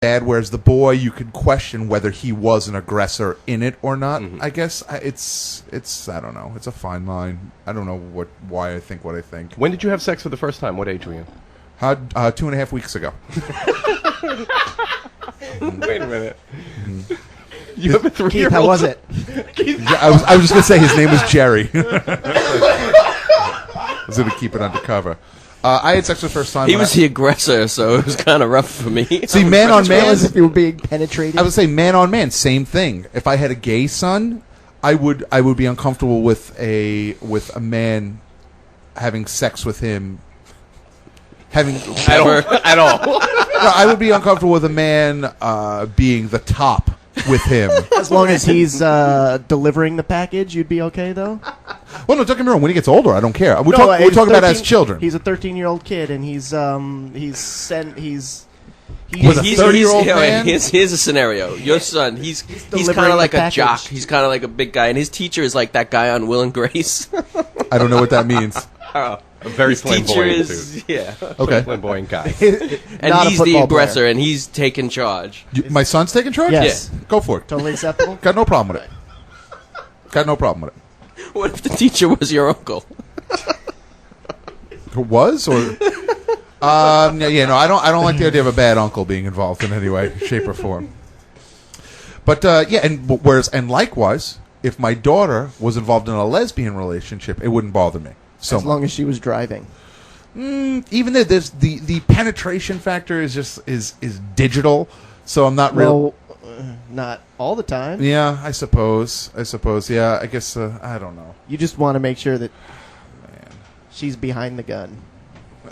bad, whereas the boy, you could question whether he was an aggressor in it or not. I guess it's I don't know. It's a fine line. I don't know why I think what I think. When did you have sex for the first time? What age were you? 2.5 weeks ago. Wait a minute. You have a 3-year-old. Keith, how was it? Yeah, I was just going to say his name was Jerry. I was going to keep it undercover. I had sex for the first time. He was the aggressor, so it was kind of rough for me. See, man on man. As if you were being penetrated. I would say man on man, same thing. If I had a gay son, I would be uncomfortable with a man having sex with him. At all. No, I would be uncomfortable with a man being the top with him. As long as he's delivering the package, you'd be okay, though? Well, no, don't get me wrong. When he gets older, I don't care. We're talking about as children. He's a 13-year-old kid, and he's with a 30-year-old man. Here's a scenario. Your son, he's kind of like a jock. He's kind of like a big guy, and his teacher is like that guy on Will and Grace. I don't know what that means. A very flamboyant dude. Yeah. Okay. Flamboyant guy. And he's the aggressor, and he's taking charge. My son's taking charge? Yes. Yeah. Go for it. Totally acceptable? Got no problem with it. What if the teacher was your uncle? Was or? No, I don't like the idea of a bad uncle being involved in any way, shape, or form. But and likewise, if my daughter was involved in a lesbian relationship, it wouldn't bother me. So as long as she was driving. Even though there's the penetration factor is digital, so I'm not real. Not all the time. Yeah, I suppose. Yeah, I guess. I don't know. You just want to make sure that she's behind the gun.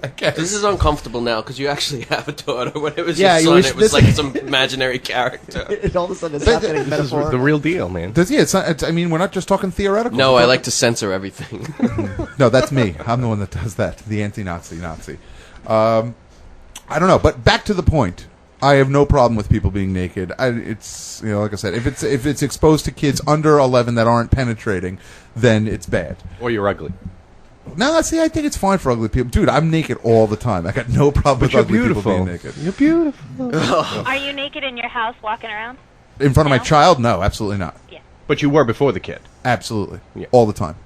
I guess. This is uncomfortable now because you actually have a daughter. When it was Yeah, your you son, wish it was this- like some imaginary character. All of a sudden, it's not getting This is metaphor. the real deal, man. It's not. I mean, we're not just talking theoretical. No, I like to censor everything. No, that's me. I'm the one that does that. The anti-Nazi. I don't know, but back to the point. I have no problem with people being naked. It's like I said, if it's exposed to kids under 11 that aren't penetrating, then it's bad. Or you're ugly. No, see, I think it's fine for ugly people. Dude, I'm naked all the time. I got no problem with ugly people being naked. You're beautiful. Are you naked in your house walking around? In front of my No? child? No, absolutely not. Yeah. But you were before the kid. Absolutely. Yeah. All the time.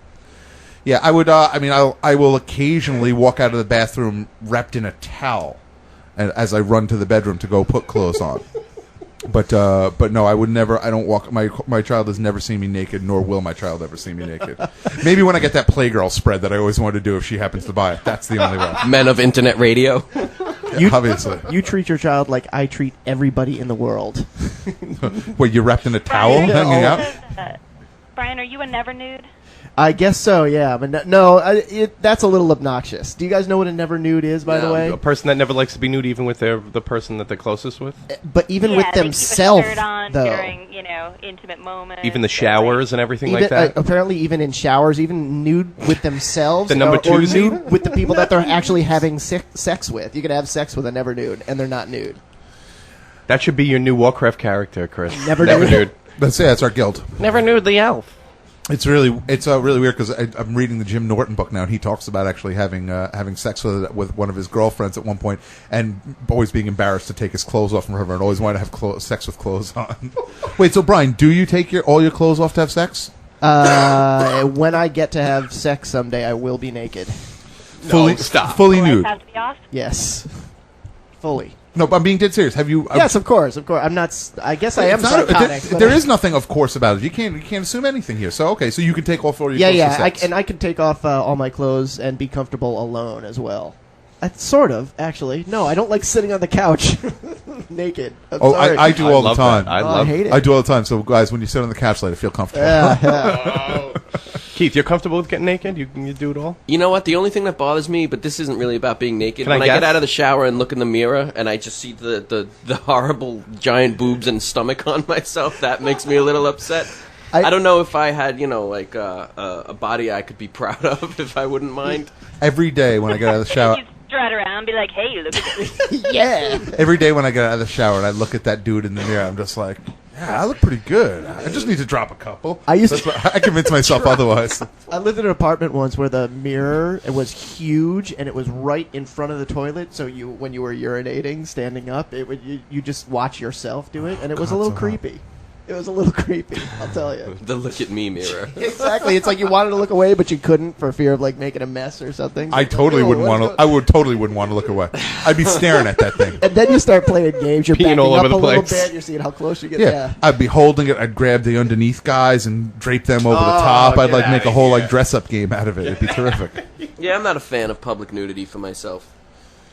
Yeah, I would, I will occasionally walk out of the bathroom wrapped in a towel as I run to the bedroom to go put clothes on. But no, I would never. I don't walk. My child has never seen me naked, nor will my child ever see me naked. Maybe when I get that Playgirl spread that I always wanted to do, if she happens to buy it, that's the only way. Men of internet radio. Obviously. You treat your child like I treat everybody in the world. Wait, you're wrapped in a towel, Brian, hanging out? Brian, are you a never nude? I guess so, yeah. But no, that's a little obnoxious. Do you guys know what a never nude is, by the way? A person that never likes to be nude, even with the person that they're closest with. But even with they themselves, keep a shirt on though. during, intimate moments. Even the showers and everything Even, like that. apparently, even in showers, even nude with themselves, The number or twos nude even? with the people that they're actually having sex with. You can have sex with a never nude, and they're not nude. That should be your new Warcraft character, Chris. Never nude. That's our guild. Never nude the elf. It's really weird because I'm reading the Jim Norton book now, and he talks about actually having sex with one of his girlfriends at one point, and always being embarrassed to take his clothes off from her, and always wanting to have sex with clothes on. Wait, so Brian, do you take all your clothes off to have sex? When I get to have sex someday, I will be naked. Stop. Fully Lights nude. have to be off? Yes, fully. No, but I'm being dead serious. Have you? Yes, of course. I'm not. I guess I am It's not- psychotic. there is nothing, of course, about it. You can't assume anything here. So okay, so you can take off all your clothes. Yeah. for sex. I can take off all my clothes and be comfortable alone as well. Sort of, actually. No, I don't like sitting on the couch naked. I'm sorry. I do all the time. I hate it. I do all the time. So guys, when you sit on the couch, let it feel comfortable. Yeah. Keith, you're comfortable with getting naked? You do it all? You know what? The only thing that bothers me, but this isn't really about being naked. Can I when I guess? get out of the shower and look in the mirror, and I just see the horrible giant boobs and stomach on myself, that makes me a little upset. I don't know if I had, a body I could be proud of, if I wouldn't mind. Every day when I get out of the shower. You strut around and be like, hey, look at this. Yeah. Every day when I get out of the shower and I look at that dude in the mirror, I'm just like, Yeah, I look pretty good. I just need to drop a couple. I convinced myself otherwise. I lived in an apartment once where the mirror it was huge and it was right in front of the toilet. So when you were urinating, standing up, you just watch yourself do it, and it was a little creepy. It was a little creepy, I'll tell you. The look at me mirror. Exactly. It's like you wanted to look away, but you couldn't for fear of like making a mess or something. So I totally wouldn't want to. I would totally wouldn't want to look away. I'd be staring at that thing. And then you start playing games. You're Peeing backing all up over the a little place. bit. You're seeing how close you get. Yeah. I'd be holding it. I'd grab the underneath guys and drape them over the top. I'd get like make outta a whole here. like dress up game out of it. It'd be terrific. Yeah, I'm not a fan of public nudity for myself.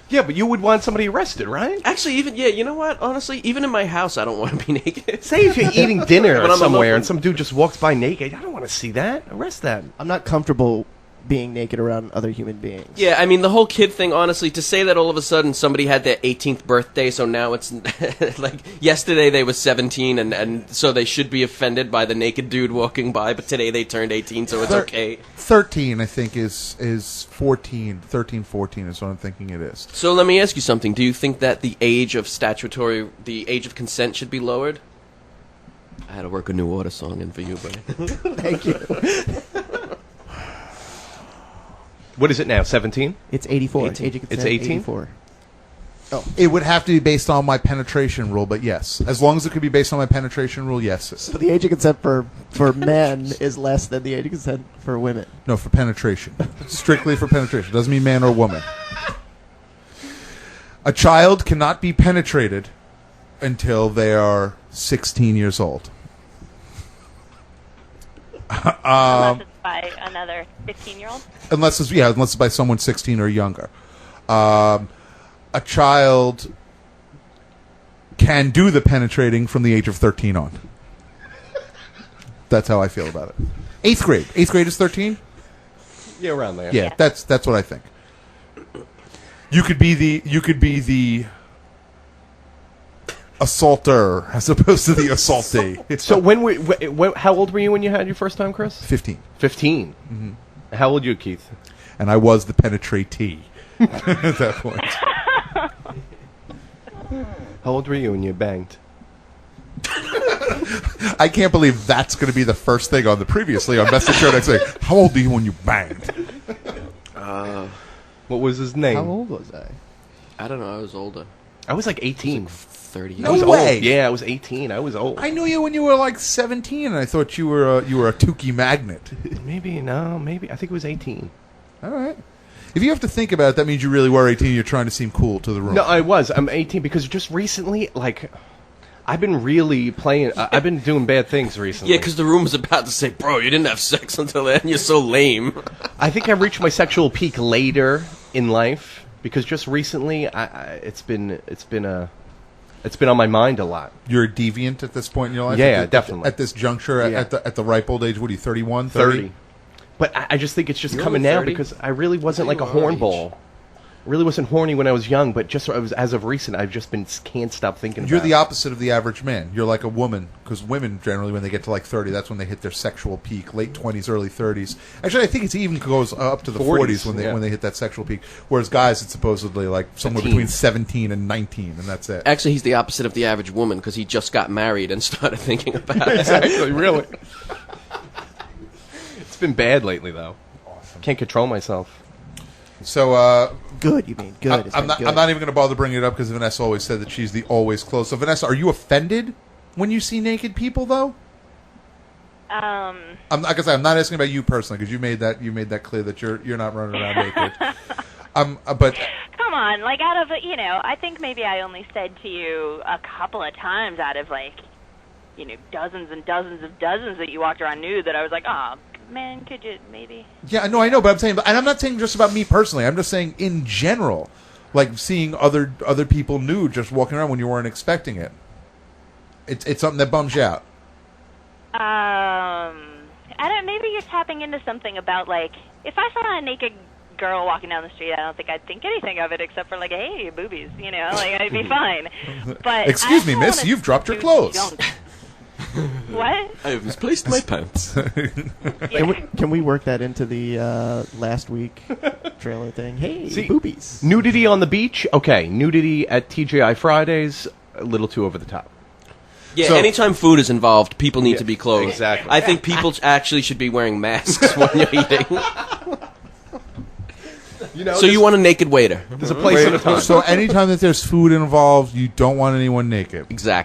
Yeah, but you would want somebody arrested, right? Actually, you know what? Honestly, even in my house, I don't want to be naked. Say if you're eating dinner When I'm somewhere alone. and some dude just walks by naked, I don't want to see that. Arrest that. I'm not comfortable being naked around other human beings. Yeah, I mean, the whole kid thing, honestly, to say that all of a sudden somebody had their 18th birthday, so now it's like yesterday they were 17, and so they should be offended by the naked dude walking by, but today they turned 18, so it's okay. 13, I think, is 14. 13, 14 is what I'm thinking it is. So let me ask you something. Do you think that the age of consent should be lowered? I had to work a new order song in for you, buddy. Thank you. What is it now, 17? It's 84. 18. Age of consent, It's 18? 84. It would have to be based on my penetration rule, but yes. As long as it could be based on my penetration rule, yes. So the age of consent for men is less than the age of consent for women. No, for penetration. Strictly for penetration. Doesn't mean man or woman. A child cannot be penetrated until they are 16 years old. Unless it's by another 15-year-old. Unless it's by someone 16 or younger. A child can do the penetrating from the age of 13 on. That's how I feel about it. 8th grade. 8th grade is 13? Yeah, around there. Yeah, that's what I think. You could be the assaulter as opposed to the assaultee. So how old were you when you had your first time, Chris? 15. 15. Mm-hmm. How old are you, Keith? And I was the penetratee at that point. How old were you when you banged? I can't believe that's going to be the first thing on the previously on Message Show next week. How old are you when you banged? What was his name? How old was I? I don't know. I was older. I was like 18. 30 No I was way. old. Yeah, I was 18. I was old. I knew you when you were like 17, and I thought you were a Tukey magnet. Maybe. I think it was 18. All right. If you have to think about it, that means you really were 18. You're trying to seem cool to the room. No, I was. I'm 18 because just recently, I've been really playing. I've been doing bad things recently. Yeah, because the room was about to say, bro, you didn't have sex until then. You're so lame. I think I reached my sexual peak later in life because just recently, it's been on my mind a lot. You're a deviant at this point in your life. Yeah, definitely. At this juncture, Yeah. at the ripe old age, what are you? 31, 30. But I just think it's just You're coming only now 30? because I really wasn't like a You are our hornball. I really wasn't horny when I was young, but just as of recent, I've just can't stop thinking You're about the it. opposite of the average man. You're like a woman, because women generally, when they get to like 30, that's when they hit their sexual peak. Late 20s, early 30s. Actually, I think it even goes up to the 40s when yeah. they hit that sexual peak. Whereas guys, it's supposedly like somewhere teens. between 17 and 19, and that's it. Actually, he's the opposite of the average woman because he just got married and started thinking about it. Exactly, really. It's been bad lately, though. Awesome. Can't control myself. So, Good, you mean good. It's I'm been not. good. I'm not even going to bother bringing it up because Vanessa always said that she's the always close. So, Vanessa, are you offended when you see naked people, though? I'm not. Like I said, I'm not asking about you personally because you made that clear that you're not running around naked. But Come on, like out of I think maybe I only said to you a couple of times out of dozens and dozens of dozens that you walked around nude that I was like, oh man, could you maybe? yeah, no, I know, but I'm saying, and I'm not saying just about me personally. I'm just saying in general, like seeing other people nude just walking around when you weren't expecting it. It's something that bums you out. I don't. Maybe you're tapping into something about if I saw a naked girl walking down the street, I don't think I'd think anything of it except for hey, boobies, I'd be fine. But Excuse me, miss, you've dropped your clothes. What? I have misplaced my pants. Can we work that into the last week trailer thing? Hey, See, boobies. Nudity on the beach? Okay. Nudity at TGI Fridays? A little too over the top. Yeah, So- anytime food is involved, people need to be clothed. exactly. I think people actually should be wearing masks when you're eating. So you want a naked waiter. There's a place and a time. So anytime that there's food involved, you don't want anyone naked. Exactly.